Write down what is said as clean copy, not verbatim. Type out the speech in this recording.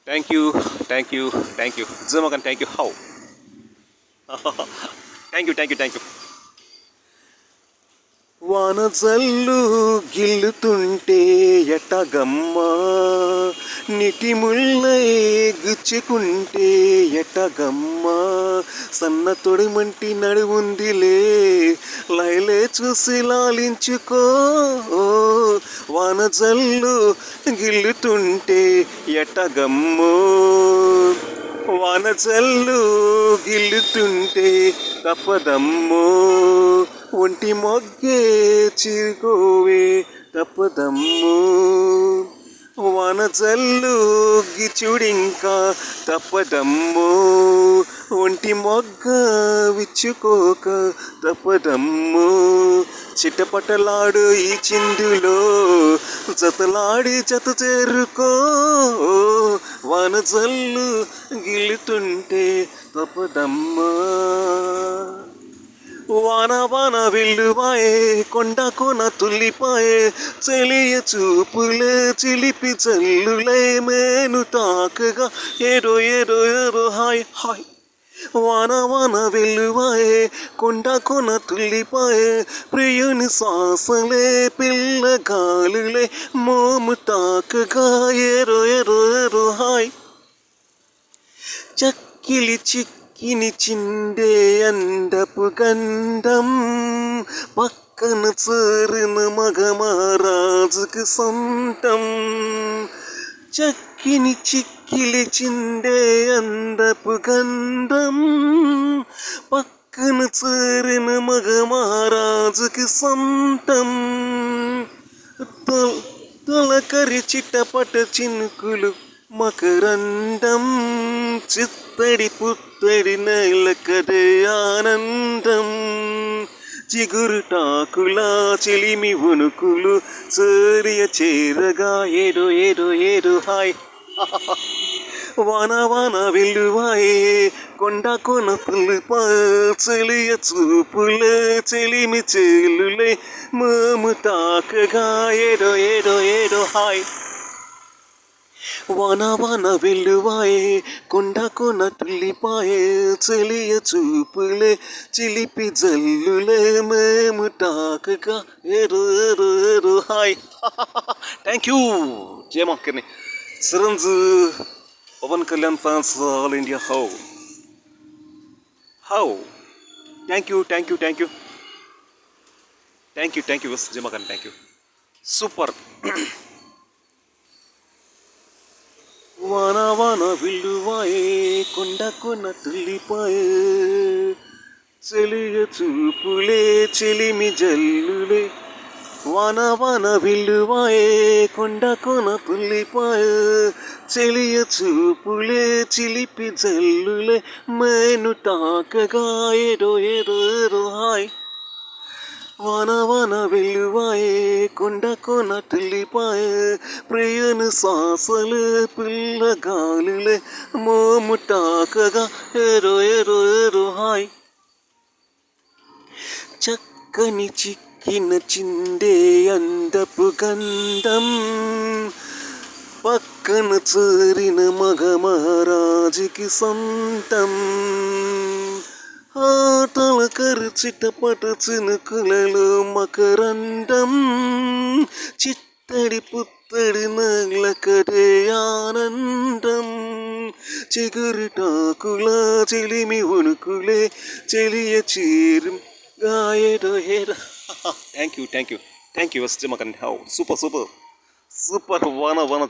Thank you, thank you, thank you జమకన్, thank you. How thank you, thank you, thank you. వాన జల్లు గిల్లుతుంటే ఎటగమ్మా, నిటి ముళ్ళై గుచ్చుకుంటే ఎటగమ్మా, సన్న తొడిమంటి నడువుందిలే లైలే చూసి లాలించుకో. వాన జల్లు గిల్లుతుంటే ఎటగమ్మో, వాన జల్లు గిల్లుతుంటే తప్పదమ్మో, ఒంటి మొగ్గే చిరుకోవే తప్పదమ్మో, వాన జల్లు గిచుడింకా తప్పదమ్మో, ఒంటి మొగ్గ విచ్చుకోక తప్పదమ్మో, చిట్టపట్టలాడు ఈ చిందులో జతలాడి జత చేరుకో. వాన జల్లు గిల్లుతుంటే తప్పదమ్మా. వాన వాన వెల్లువాయే కొండ కొన తుల్లిపాయే, చెలియ చూపులే చిలిపి జల్లులే మేను తాకగా ఏదో ఏదో ఏదో హాయ్ హాయ్. వాన వాన వెల్లువాయే కొండ కొన తుల్లిపాయే, ప్రియుని శ్వాసలే పిల్ల గాలులే మోము తాకగా ఏదో ఏదో ఏదో హాయ్. చక్కిలి చిక్కిని చిండే అందపు గంధం, పక్కన చేరిన మగమహారాజుకి సొంతం. చక్కిని చిక్కిలి చిండే అందపు గంధం, పక్కన చేరిన మగమహారాజుకి సొంతం. తొలకరి చిట్టపట చినుకులు మకరందం, చిత్తడి పుత్తడి నెలకదే ఆనందం. చిగురుటాకుల చిలిమి వణుకులు చేరియ చేరగా ఏదో ఏదో ఏదో హాయ్. వాన వాన వెల్లువాయే కొండ కొన పుల్లిపాయ, చెలియ చూపులే చెలిమి చేలులే మోము తాకగా ఏదో ఏదో ఏదో హాయ్. వాన వాన వెల్లువాయే కొండ కొన తుల్లిపాయే, చెలియ చూపులే చిలిపి జల్లులే మేము తాకగా ఏదో ఏదో ఏదో హాయ్. థ్యాంక్ యూ జయమాకర్ని సిరంజ్ Pawan Kalyan fans all India. How how thank you, thank you, thank you, thank you, thank you జయమాకర్ని, థ్యాంక్ యూ. సూపర్. వాన వాన విల్లువాయే కొండ కొన తుల్లిపాయే, చెలియ చూపులే చెలిమి జల్లులే. వాన వాన విల్లువాయే కొండ కొన తుల్లిపాయే, చెలియ చూపులే చిలిపి జల్లులే మేను తాకగా ఏదో ఏదో ఏదో హాయ్. వాన వాన వెల్లువాయే కొండ కొన తుల్లిపాయే, ప్రియుని శ్వాసలే పిల్ల గాలులే మోము తాకగా ఏదో ఏదో ఏదో హాయ్. చక్కని చిక్కిన చిందే అందపు గంధం, పక్కన చేరిన మగమహారాజుకి సొంతం. తొలకరి చిట్టపట చినుకులలో మకరందం, చిత్తడి పుత్తడి నగలకదే ఆనందం. చిగురుటాకుల చిలిమి వణుకులే చెలియ చీరు గాయడో ఏదో. Thank you, thank you, thank you జయమాకర్ని. How super super super. వాన వాన